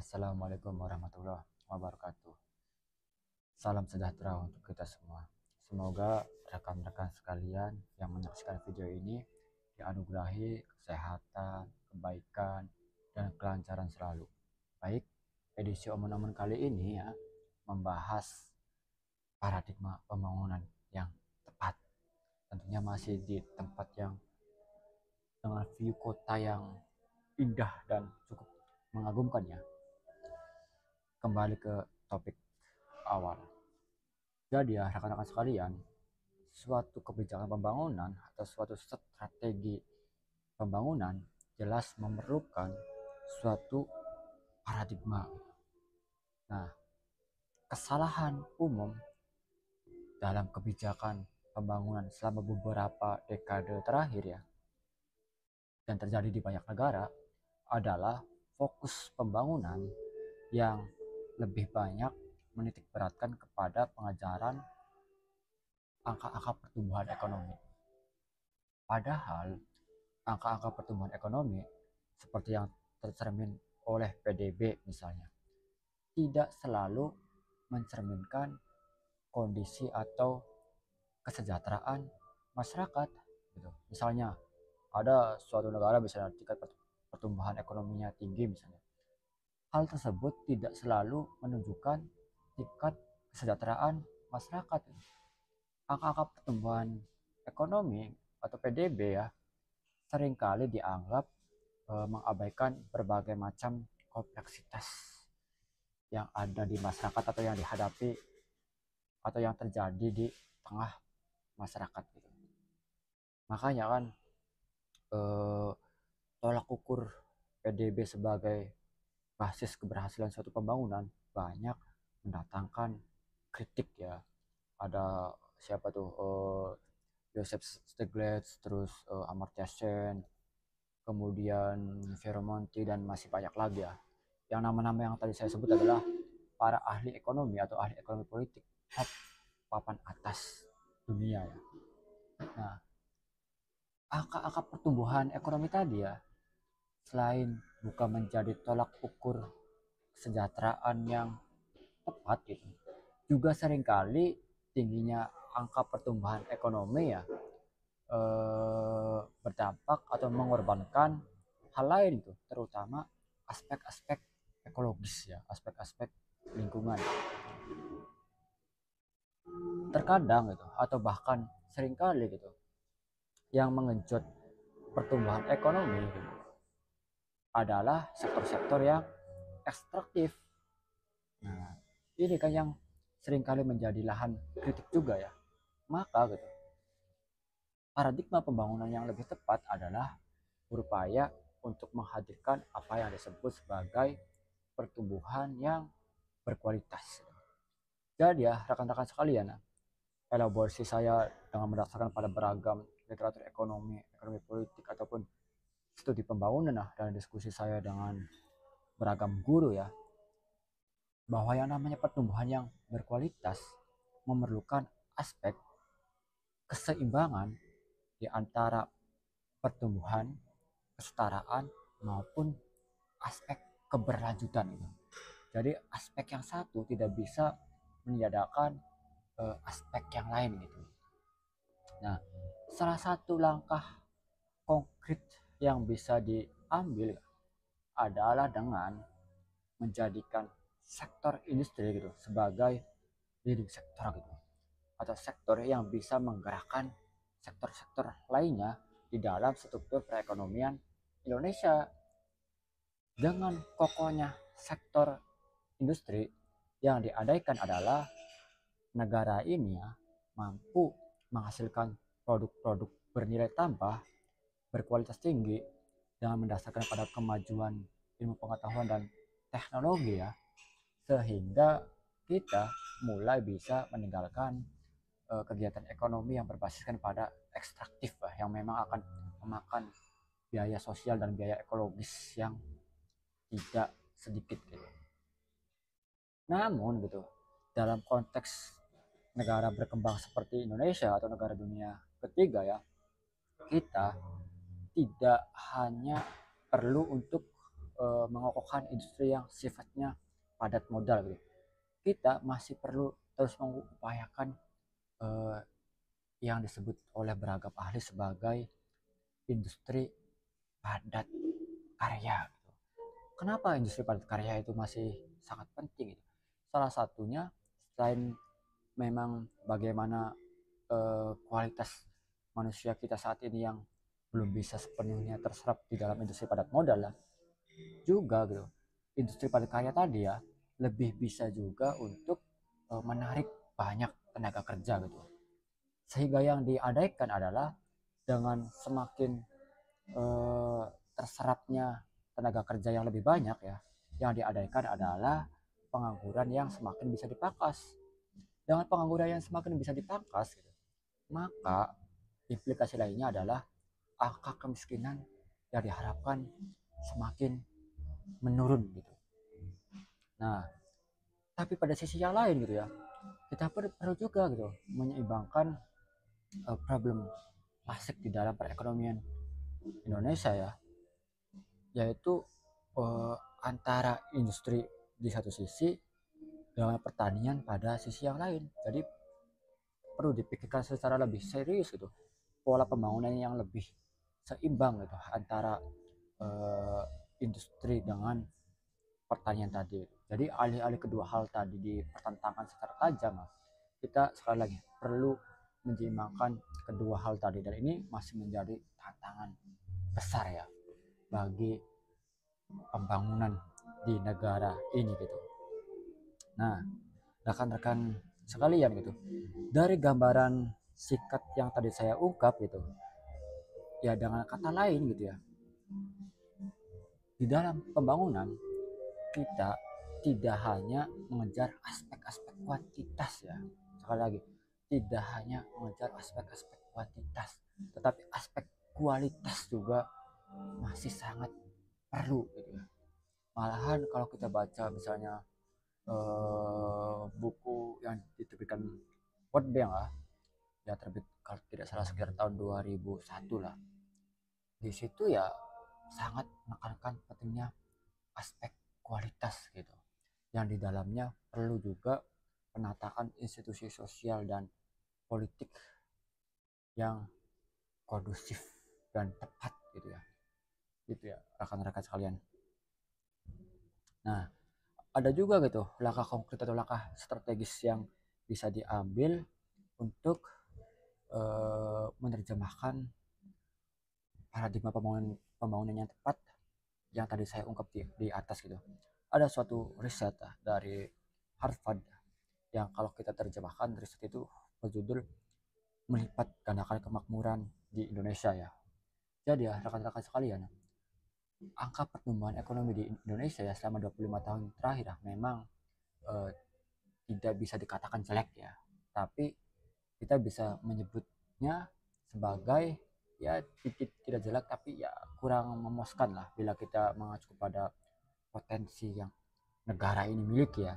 Assalamualaikum warahmatullahi wabarakatuh. Salam sejahtera untuk kita semua. Semoga rekan-rekan sekalian yang menyaksikan video ini dianugerahi kesehatan, kebaikan, dan kelancaran selalu. Baik, edisi Omen-Omen kali ini ya membahas paradigma pembangunan yang tepat. Tentunya masih di tempat yang dengan view kota yang indah dan cukup mengagumkan ya. Kembali ke topik awal. Jadi ya rekan-rekan sekalian, suatu kebijakan pembangunan atau suatu strategi pembangunan jelas memerlukan suatu paradigma. Nah, kesalahan umum dalam kebijakan pembangunan selama beberapa dekade terakhir ya, dan terjadi di banyak negara adalah fokus pembangunan yang lebih banyak menitik beratkan kepada pengejaran angka-angka pertumbuhan ekonomi. Padahal angka-angka pertumbuhan ekonomi seperti yang tercermin oleh PDB misalnya tidak selalu mencerminkan kondisi atau kesejahteraan masyarakat gitu. Misalnya ada suatu negara misalnya tingkat pertumbuhan ekonominya tinggi misalnya. Hal tersebut tidak selalu menunjukkan tingkat kesejahteraan masyarakat. Angka-angka pertumbuhan ekonomi atau PDB ya seringkali dianggap mengabaikan berbagai macam kompleksitas yang ada di masyarakat atau yang dihadapi atau yang terjadi di tengah masyarakat gitu. Makanya kan tolak ukur PDB sebagai basis keberhasilan suatu pembangunan banyak mendatangkan kritik ya. Ada siapa tuh Joseph Stiglitz, terus Amartya Sen, kemudian Vero Monti, dan masih banyak lagi ya. Yang nama-nama yang tadi saya sebut adalah para ahli ekonomi atau ahli ekonomi politik top papan atas dunia ya. Nah, angka-angka pertumbuhan ekonomi tadi ya, selain bukan menjadi tolak ukur kesejahteraan yang tepat gitu, juga seringkali tingginya angka pertumbuhan ekonomi ya berdampak atau mengorbankan hal lain itu, terutama aspek-aspek ekologis ya, aspek-aspek lingkungan. Terkadang gitu atau bahkan seringkali gitu yang mengenjot pertumbuhan ekonomi gitu, adalah sektor-sektor yang ekstraktif. Nah, ini kan yang seringkali menjadi lahan kritik juga ya. Maka gitu, paradigma pembangunan yang lebih tepat adalah berupaya untuk menghadirkan apa yang disebut sebagai pertumbuhan yang berkualitas. Jadi ya rekan-rekan sekalian, elaborasi saya dengan mendasarkan pada beragam literatur ekonomi, ekonomi politik ataupun studi pembangunan dan diskusi saya dengan beragam guru ya, bahwa yang namanya pertumbuhan yang berkualitas memerlukan aspek keseimbangan di antara pertumbuhan, kesetaraan maupun aspek keberlanjutan itu. Jadi aspek yang satu tidak bisa meniadakan aspek yang lain gitu. Nah, salah satu langkah konkret yang bisa diambil adalah dengan menjadikan sektor industri gitu sebagai leading sektor gitu, atau sektor yang bisa menggerakkan sektor-sektor lainnya di dalam struktur perekonomian Indonesia. Dengan kokohnya sektor industri, yang diandaikan adalah negara ini ya mampu menghasilkan produk-produk bernilai tambah berkualitas tinggi dengan mendasarkan pada kemajuan ilmu pengetahuan dan teknologi ya, sehingga kita mulai bisa meninggalkan kegiatan ekonomi yang berbasiskan pada ekstraktif yang memang akan memakan biaya sosial dan biaya ekologis yang tidak sedikit gitu. Namun gitu, dalam konteks negara berkembang seperti Indonesia atau negara dunia ketiga ya, kita tidak hanya perlu untuk mengokohkan industri yang sifatnya padat modal gitu. Kita masih perlu terus mengupayakan eh, yang disebut oleh beragam ahli sebagai industri padat karya gitu. Kenapa industri padat karya itu masih sangat penting gitu? Salah satunya selain memang bagaimana kualitas manusia kita saat ini yang belum bisa sepenuhnya terserap di dalam industri padat modal lah, juga gitu industri padat karya tadi ya lebih bisa juga untuk menarik banyak tenaga kerja gitu, sehingga yang diadaikan adalah dengan semakin eh, terserapnya tenaga kerja yang lebih banyak ya, yang diadaikan adalah pengangguran yang semakin bisa dipangkas. Dengan pengangguran yang semakin bisa dipangkas gitu, maka implikasi lainnya adalah angka kemiskinan yang diharapkan semakin menurun gitu. Nah, tapi pada sisi yang lain gitu ya, kita perlu juga gitu menyeimbangkan problem klasik di dalam perekonomian Indonesia ya, yaitu uh, antara industri di satu sisi dengan pertanian pada sisi yang lain. Jadi perlu dipikirkan secara lebih serius gitu, pola pembangunan yang lebih seimbang gitu antara uh, industri dengan pertanian tadi. Jadi alih-alih kedua hal tadi dipertentangkan secara tajam, kita sekali lagi perlu menyeimbangkan kedua hal tadi, dan ini masih menjadi tantangan besar ya bagi pembangunan di negara ini gitu. Nah, rekan-rekan sekalian gitu, dari gambaran sikat yang tadi saya ungkap gitu, ya dengan kata lain gitu ya, di dalam pembangunan kita tidak hanya mengejar aspek-aspek kuantitas ya, sekali lagi tidak hanya mengejar aspek-aspek kuantitas, tetapi aspek kualitas juga masih sangat perlu gitu ya. Malahan kalau kita baca misalnya buku yang diterbitkan World Bank lah, yang terbit kalau tidak salah sekitar tahun 2001 lah, di situ ya sangat menekankan pentingnya aspek kualitas gitu, yang di dalamnya perlu juga penataan institusi sosial dan politik yang kondusif dan tepat gitu ya rekan-rekan sekalian. Nah, ada juga gitu langkah konkret atau langkah strategis yang bisa diambil untuk menerjemahkan paradigma pembangunan yang tepat yang tadi saya ungkap di atas gitu. Ada suatu riset dari Harvard yang kalau kita terjemahkan riset itu berjudul melipat gandakan kemakmuran di Indonesia ya. Jadi ya rekan-rekan sekalian, angka pertumbuhan ekonomi di Indonesia ya selama 25 tahun terakhir ya, memang eh, tidak bisa dikatakan jelek ya, tapi kita bisa menyebutnya sebagai ya tidak jelek tapi ya kurang memuaskan lah bila kita mengacu pada potensi yang negara ini miliki ya.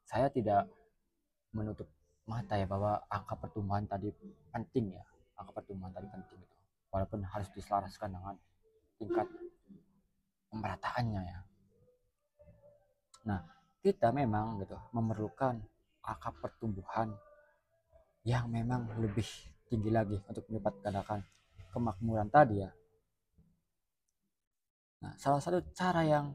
Saya tidak menutup mata ya bahwa angka pertumbuhan tadi penting ya, angka pertumbuhan tadi penting itu, walaupun harus diselaraskan dengan tingkat pemerataannya ya. Nah, kita memang gitu memerlukan angka pertumbuhan yang memang lebih tinggi lagi untuk melipat gandakan kemakmuran tadi ya. Nah, salah satu cara yang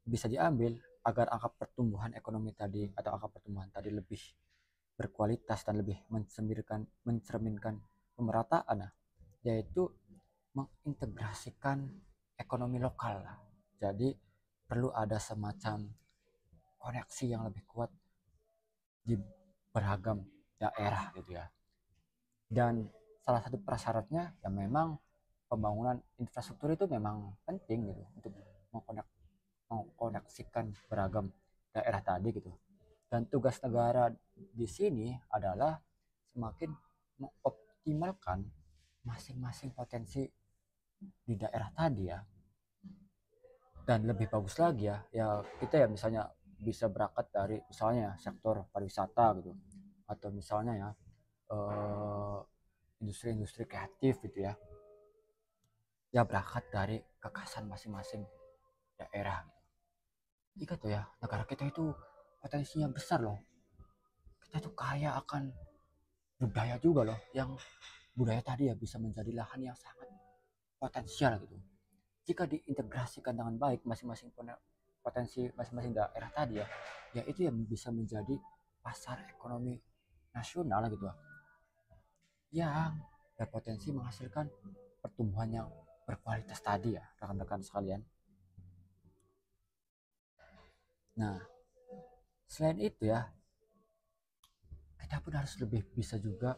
bisa diambil agar angka pertumbuhan ekonomi tadi atau angka pertumbuhan tadi lebih berkualitas dan lebih mencerminkan pemerataan, nah, yaitu mengintegrasikan ekonomi lokal. Jadi perlu ada semacam koneksi yang lebih kuat di beragam daerah gitu ya. Dan salah satu prasyaratnya ya memang pembangunan infrastruktur itu memang penting gitu untuk mengkoneksikan beragam daerah tadi gitu. Dan tugas negara di sini adalah semakin mengoptimalkan masing-masing potensi di daerah tadi ya. Dan lebih bagus lagi ya, ya kita ya misalnya bisa berangkat dari misalnya sektor pariwisata gitu, atau misalnya ya industri-industri kreatif gitu ya, ya berangkat dari kekasan masing-masing daerah gitu. Ingat tuh ya, negara kita itu potensinya besar loh. Kita tuh kaya akan budaya juga loh, yang budaya tadi ya bisa menjadi lahan yang sangat potensial gitu. Jika diintegrasikan dengan baik masing-masing potensi masing-masing daerah tadi ya, ya itu yang bisa menjadi pasar ekonomi nasional gitu, yang berpotensi menghasilkan pertumbuhan yang berkualitas tadi ya rekan-rekan sekalian. Nah, selain itu ya, kita pun harus lebih bisa juga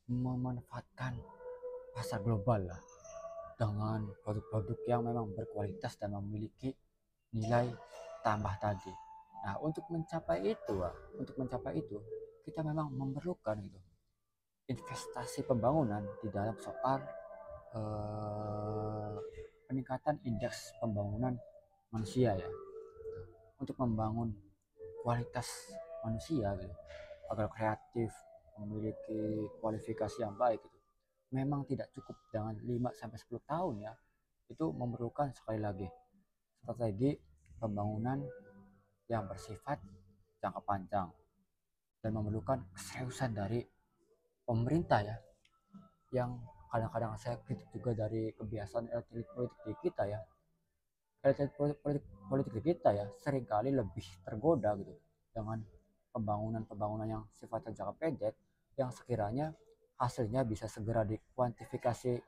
memanfaatkan pasar global lah, dengan produk-produk yang memang berkualitas dan memiliki nilai tambah tadi. Nah, untuk mencapai itu kita memang memerlukan gitu investasi pembangunan di dalam soal eh, peningkatan indeks pembangunan manusia ya, untuk membangun kualitas manusia gitu, agar kreatif, memiliki kualifikasi yang baik gitu. Memang tidak cukup dengan 5 sampai 10 tahun ya. Itu memerlukan sekali lagi strategi pembangunan yang bersifat jangka panjang dan memerlukan keseriusan dari pemerintah ya, yang kadang-kadang saya kritik juga dari kebiasaan elit politik di kita ya. Elit politik di kita ya seringkali lebih tergoda gitu dengan pembangunan-pembangunan yang sifatnya jangka pendek, yang sekiranya hasilnya bisa segera dikuantifikasi,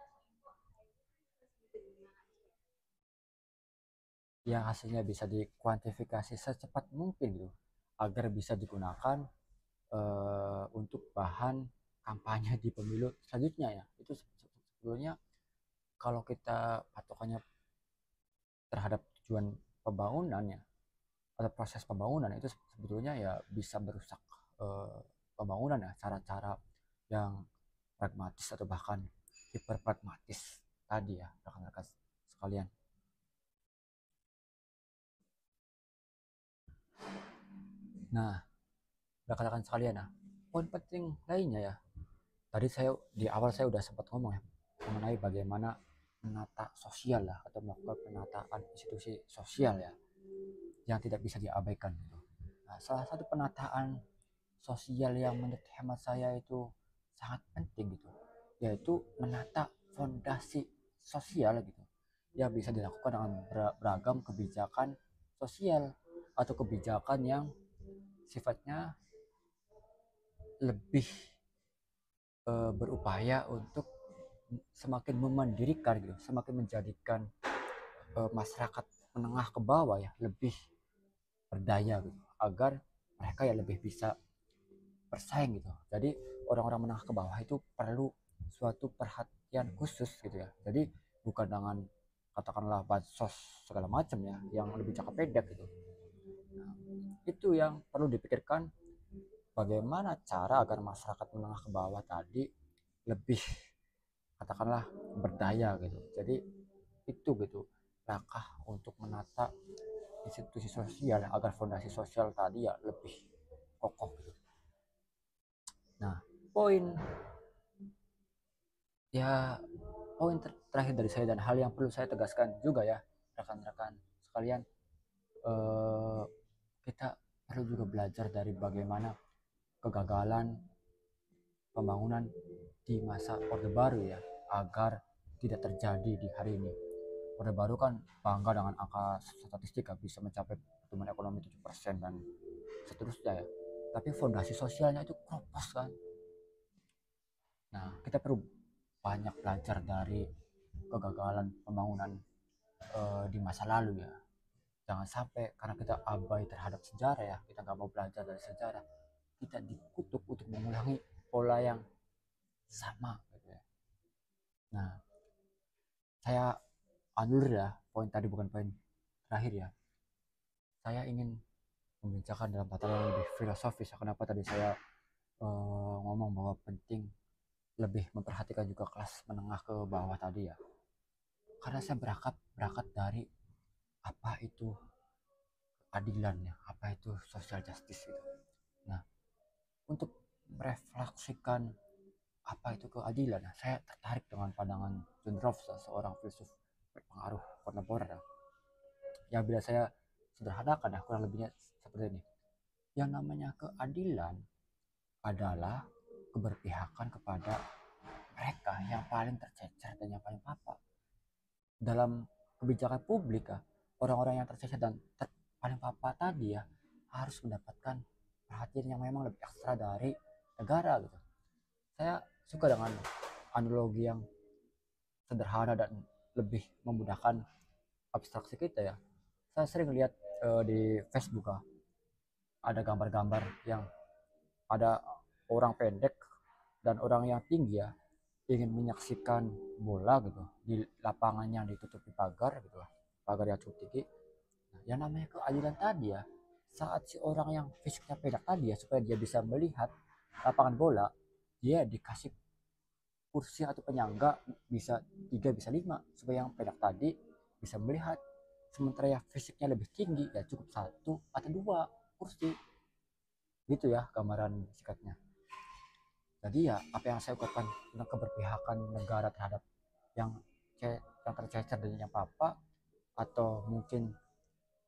yang hasilnya bisa dikuantifikasi secepat mungkin gitu, agar bisa digunakan untuk bahan kampanye di pemilu selanjutnya ya. Itu sebetulnya kalau kita patokannya terhadap tujuan pembangunan ya, atau proses pembangunan, itu sebetulnya ya bisa merusak eh, pembangunan ya, cara-cara yang pragmatis atau bahkan hiperpragmatis tadi ya rekan-rekan sekalian. Nah, rekan-rekan sekalian, nah poin penting lainnya ya, tadi saya di awal saya udah sempat ngomong ya mengenai bagaimana menata sosial lah, atau melakukan penataan institusi sosial ya, yang tidak bisa diabaikan gitu. Nah, salah satu penataan sosial yang menurut hemat saya itu sangat penting gitu, yaitu menata fondasi sosial gitu, yang bisa dilakukan dengan beragam kebijakan sosial atau kebijakan yang sifatnya lebih berupaya untuk semakin memandirikan gitu, semakin menjadikan masyarakat menengah ke bawah ya lebih berdaya gitu, agar mereka ya lebih bisa bersaing gitu. Jadi orang-orang menengah ke bawah itu perlu suatu perhatian khusus gitu ya. Jadi bukan dengan katakanlah bansos segala macam ya yang lebih jangka pendek gitu. Nah, itu yang perlu dipikirkan, bagaimana cara agar masyarakat menengah ke bawah tadi lebih katakanlah berdaya gitu. Jadi itu gitu langkah untuk menata institusi sosial agar fondasi sosial tadi ya lebih kokoh gitu. Nah, poin ya, poin terakhir dari saya dan hal yang perlu saya tegaskan juga ya rekan-rekan sekalian, eh, kita perlu juga belajar dari bagaimana kegagalan pembangunan di masa Orde Baru ya, agar tidak terjadi di hari ini. Orde Baru kan bangga dengan angka statistik ya, bisa mencapai pertumbuhan ekonomi 7% dan seterusnya ya. Tapi fondasi sosialnya itu kropos kan. Nah, kita perlu banyak belajar dari kegagalan pembangunan di masa lalu ya. Jangan sampai karena kita abai terhadap sejarah ya, kita nggak mau belajar dari sejarah, kita dikutuk untuk mengulangi pola yang sama gitu ya. Nah, saya anur ya, poin tadi bukan poin terakhir ya. Saya ingin membincangkan dalam tataran yang lebih filosofis ya. Kenapa tadi saya ngomong bahwa penting lebih memperhatikan juga kelas menengah ke bawah tadi ya. Karena saya berangkat dari apa itu keadilan ya, apa itu social justice gitu. Nah, untuk merefleksikan apa itu keadilan, nah, saya tertarik dengan pandangan John Rawls, seorang filsuf berpengaruh kontemporer ya, Ya bila saya sederhanakan ya kurang lebihnya seperti ini. Yang namanya keadilan adalah keberpihakan kepada mereka yang paling tercecer dan yang paling papa dalam kebijakan publik ya. Orang-orang yang tercecer dan paling papa tadi ya harus mendapatkan perhatian yang memang lebih ekstra dari negara gitu. Saya suka dengan analogi yang sederhana dan lebih memudahkan abstraksi kita ya. Saya sering lihat di Facebook ada gambar-gambar yang ada orang pendek dan orang yang tinggi ya ingin menyaksikan bola gitu di lapangan yang ditutupi pagar gitu lah, pagar yang cukup tinggi. Nah, yang namanya keadilan tadi ya, saat si orang yang fisiknya pendek tadi ya supaya dia bisa melihat lapangan bola, dia dikasih kursi atau penyangga bisa 3 bisa 5 supaya yang pendek tadi bisa melihat, sementara yang fisiknya lebih tinggi ya cukup 1 atau 2 kursi. Gitu ya gambaran singkatnya. Jadi ya apa yang saya ucapkan tentang keberpihakan negara terhadap yang yang tercecer dan yang papa, atau mungkin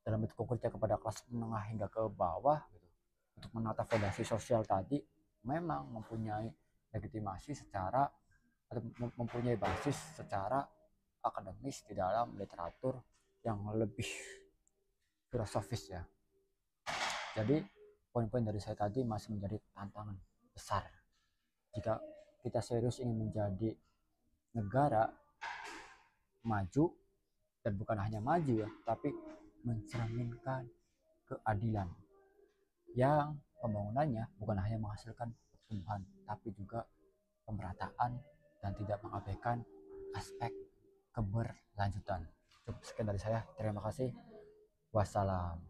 dalam bentuk konkretnya kepada kelas menengah hingga ke bawah gitu, untuk menata fondasi sosial tadi memang mempunyai legitimasi secara atau mempunyai basis secara akademis di dalam literatur yang lebih filosofis ya. Jadi poin-poin dari saya tadi masih menjadi tantangan besar jika kita serius ingin menjadi negara maju, dan bukan hanya maju ya, tapi mencerminkan keadilan yang pembangunannya bukan hanya menghasilkan pertumbuhan, tapi juga pemerataan dan tidak mengabaikan aspek keberlanjutan. Cukup sekian dari saya. Terima kasih. Wassalam.